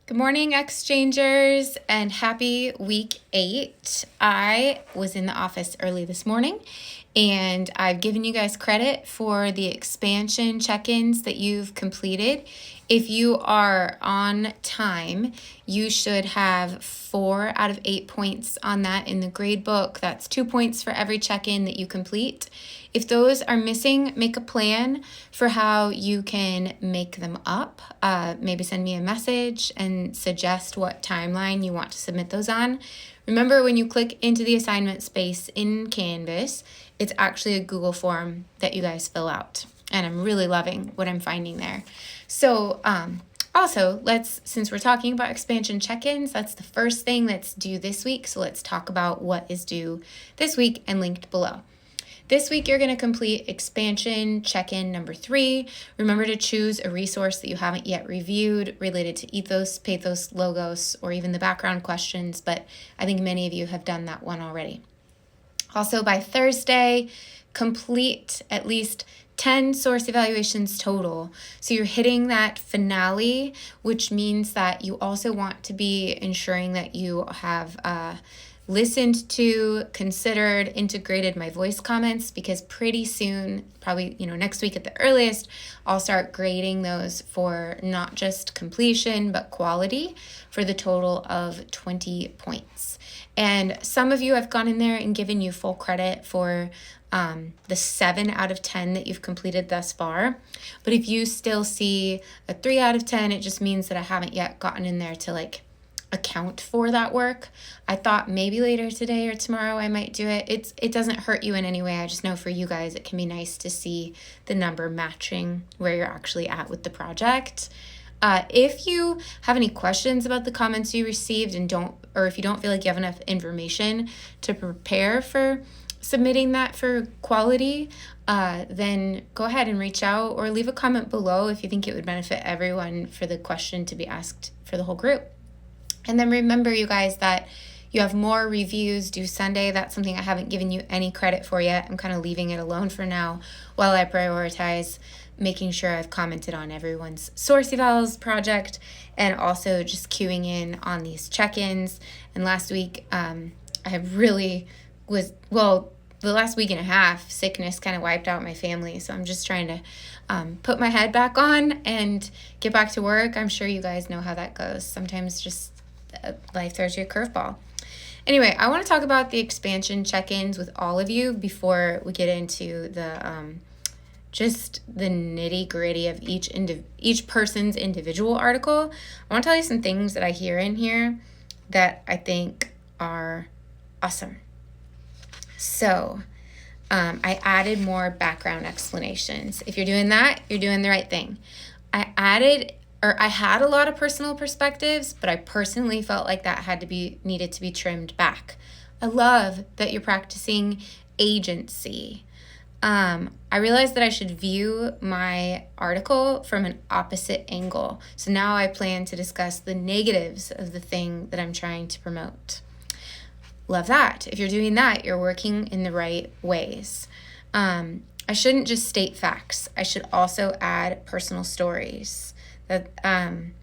Good morning, exchangers, and happy week 8. I was in the office early this morning, and I've given you guys credit for the expansion check-ins that you've completed. If you are on time, you should have 4 out of 8 points on that in the grade book. That's 2 points for every check-in that you complete. If those are missing, make a plan for how you can make them up. Maybe send me a message and suggest what timeline you want to submit those on. Remember, when you click into the assignment space in Canvas, it's actually a Google form that you guys fill out. And I'm really loving what I'm finding there. So also, since we're talking about expansion check-ins, that's the first thing that's due this week. So let's talk about what is due this week and linked below. This week, you're going to complete expansion check-in number 3. Remember to choose a resource that you haven't yet reviewed related to ethos, pathos, logos, or even the background questions, but I think many of you have done that one already. Also, by Thursday, complete at least 10 source evaluations total. So you're hitting that finale, which means that you also want to be ensuring that you have listened to, considered, integrated my voice comments, because pretty soon, probably next week at the earliest, I'll start grading those for not just completion but quality for the total of 20 points. And some of you have gone in there and given you full credit for the 7 out of 10 that you've completed thus far. But if you still see a 3 out of 10, it just means that I haven't yet gotten in there to account for that work. I thought maybe later today or tomorrow I might do it. It doesn't hurt you in any way. I just know for you guys it can be nice to see the number matching where you're actually at with the project. If you have any questions about the comments you received or if you don't feel like you have enough information to prepare for submitting that for quality, then go ahead and reach out or leave a comment below if you think it would benefit everyone for the question to be asked for the whole group. And then remember, you guys, that you have more reviews due Sunday. That's something I haven't given you any credit for yet. I'm kind of leaving it alone for now while I prioritize making sure I've commented on everyone's source evals project and also just queuing in on these check-ins. And last week, the last week and a half, sickness kind of wiped out my family. So I'm just trying to put my head back on and get back to work. I'm sure you guys know how that goes. Sometimes just life throws you a curveball. Anyway, I want to talk about the expansion check-ins with all of you before we get into the just the nitty-gritty of each person's individual article. I want to tell you some things that I hear in here that I think are awesome. So I added more background explanations. If you're doing that, you're doing the right thing. I had a lot of personal perspectives, but I personally felt like that needed to be trimmed back. I love that you're practicing agency. I realized that I should view my article from an opposite angle. So now I plan to discuss the negatives of the thing that I'm trying to promote. Love that. If you're doing that, you're working in the right ways. I shouldn't just state facts. I should also add personal stories. That I'm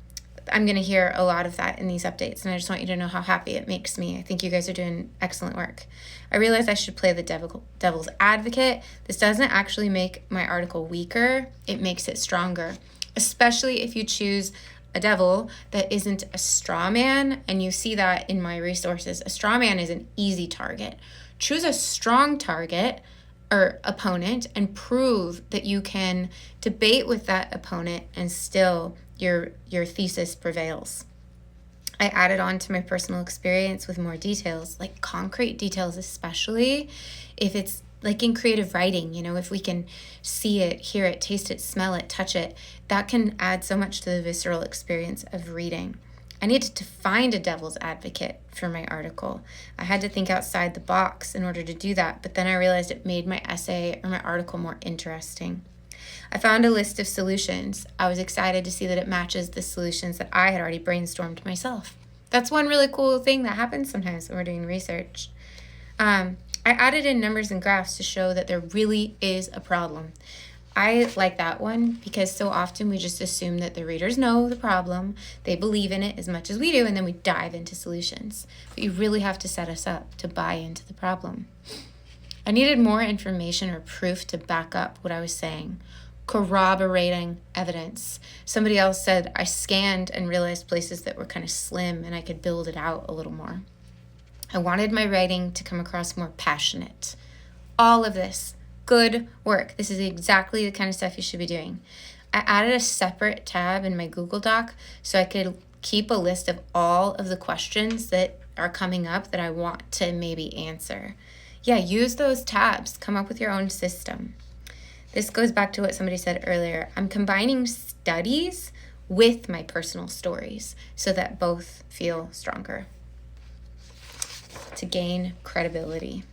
going to hear a lot of that in these updates, and I just want you to know how happy it makes me. I think you guys are doing excellent work. I realize I should play the devil's advocate. This doesn't actually make my article weaker. It makes it stronger, especially if you choose a devil that isn't a straw man, and you see that in my resources. A straw man is an easy target. Choose a strong target or opponent and prove that you can debate with that opponent and still your thesis prevails. I added on to my personal experience with more details, like concrete details, especially if it's like in creative writing, if we can see it, hear it, taste it, smell it, touch it, that can add so much to the visceral experience of reading. I needed to find a devil's advocate for my article. I had to think outside the box in order to do that, but then I realized it made my essay or my article more interesting. I found a list of solutions. I was excited to see that it matches the solutions that I had already brainstormed myself. That's one really cool thing that happens sometimes when we're doing research. I added in numbers and graphs to show that there really is a problem. I like that one because so often we just assume that the readers know the problem, they believe in it as much as we do, and then we dive into solutions. But you really have to set us up to buy into the problem. I needed more information or proof to back up what I was saying. Corroborating evidence. Somebody else said I scanned and realized places that were kind of slim and I could build it out a little more. I wanted my writing to come across more passionate. All of this. Good work. This is exactly the kind of stuff you should be doing. I added a separate tab in my Google Doc so I could keep a list of all of the questions that are coming up that I want to maybe answer. Yeah, use those tabs. Come up with your own system. This goes back to what somebody said earlier. I'm combining studies with my personal stories so that both feel stronger to gain credibility.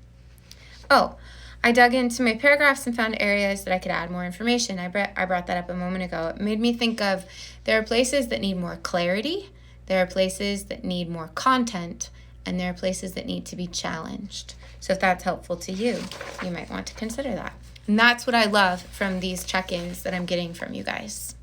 Oh, I dug into my paragraphs and found areas that I could add more information. I brought that up a moment ago. It made me think of there are places that need more clarity, there are places that need more content, and there are places that need to be challenged. So if that's helpful to you, you might want to consider that. And that's what I love from these check-ins that I'm getting from you guys.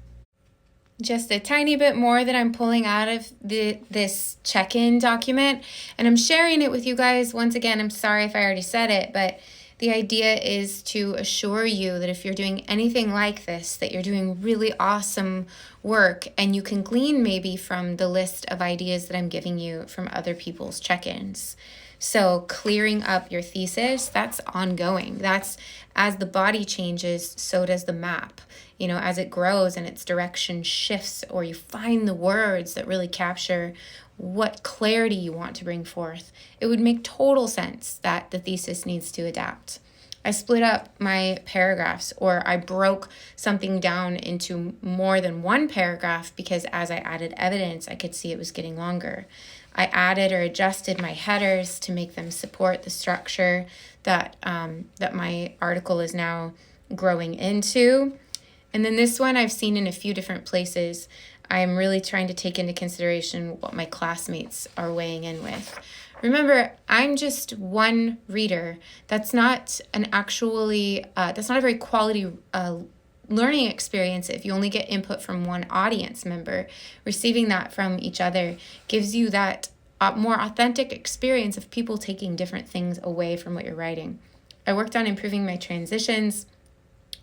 Just a tiny bit more that I'm pulling out of this check-in document, and I'm sharing it with you guys. Once again, I'm sorry if I already said it, but the idea is to assure you that if you're doing anything like this, that you're doing really awesome work, and you can glean maybe from the list of ideas that I'm giving you from other people's check-ins. So clearing up your thesis, that's ongoing. That's as the body changes, so does the map. You know, as it grows and its direction shifts, or you find the words that really capture what clarity you want to bring forth, it would make total sense that the thesis needs to adapt. I split up my paragraphs, or I broke something down into more than one paragraph because as I added evidence, I could see it was getting longer. I added or adjusted my headers to make them support the structure that my article is now growing into. And then this one I've seen in a few different places. I'm really trying to take into consideration what my classmates are weighing in with. Remember, I'm just one reader. That's not that's not a very quality learning experience if you only get input from one audience member. Receiving that from each other gives you that more authentic experience of people taking different things away from what you're writing. I worked on improving my transitions,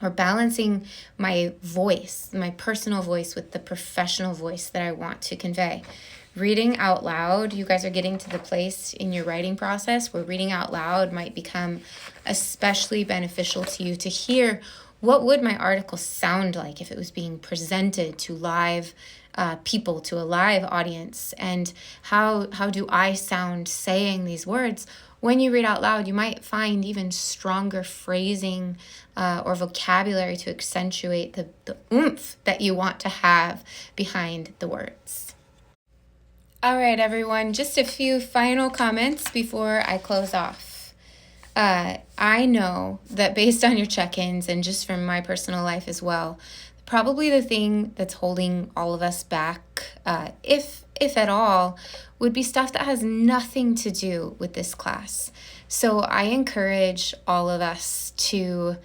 or balancing my voice, my personal voice, with the professional voice that I want to convey. Reading out loud, you guys are getting to the place in your writing process where reading out loud might become especially beneficial to you to hear what would my article sound like if it was being presented to live people, to a live audience, and how do I sound saying these words. When you read out loud, you might find even stronger phrasing or vocabulary to accentuate the oomph that you want to have behind the words. All right, everyone, just a few final comments before I close off. I know that based on your check-ins and just from my personal life as well, probably the thing that's holding all of us back, if at all, would be stuff that has nothing to do with this class. So I encourage all of us to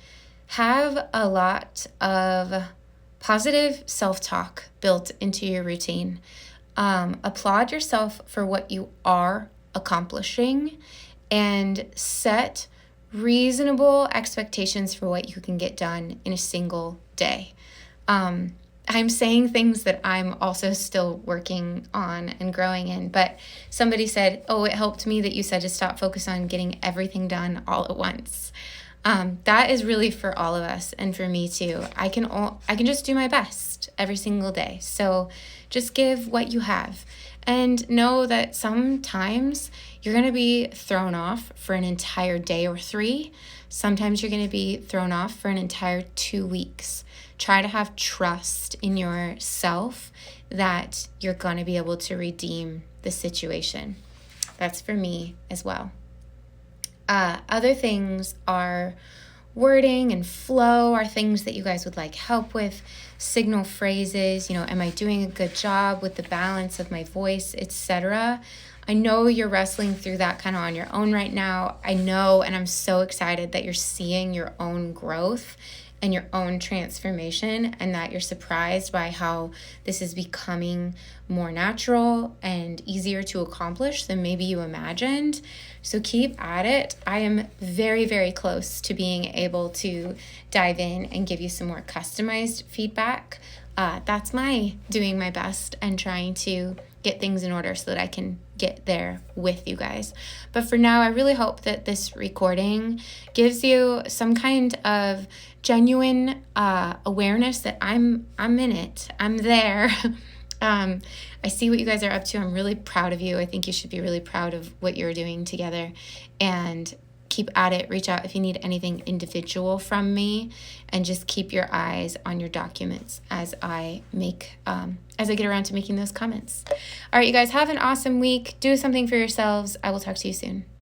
have a lot of positive self-talk built into your routine. Applaud yourself for what you are accomplishing and set reasonable expectations for what you can get done in a single day. I'm saying things that I'm also still working on and growing in, but somebody said, oh, it helped me that you said to stop focus on getting everything done all at once. That is really for all of us and for me too. I can just do my best every single day. So just give what you have and know that sometimes you're going to be thrown off for an entire day or 3. Sometimes you're going to be thrown off for an entire 2 weeks. Try to have trust in yourself that you're going to be able to redeem the situation. That's for me as well. Other things are wording and flow are things that you guys would like help with. Signal phrases, am I doing a good job with the balance of my voice, etc. I know you're wrestling through that kind of on your own right now. I know, and I'm so excited that you're seeing your own growth and your own transformation, and that you're surprised by how this is becoming more natural and easier to accomplish than maybe you imagined. So keep at it. I am very, very close to being able to dive in and give you some more customized feedback. That's my doing my best and trying to get things in order so that I can get there with you guys. But for now, I really hope that this recording gives you some kind of genuine awareness that I'm in it. I'm there. I see what you guys are up to. I'm really proud of you. I think you should be really proud of what you're doing together, and keep at it. Reach out if you need anything individual from me, and just keep your eyes on your documents as I get around to making those comments. All right, you guys, have an awesome week. Do something for yourselves. I will talk to you soon.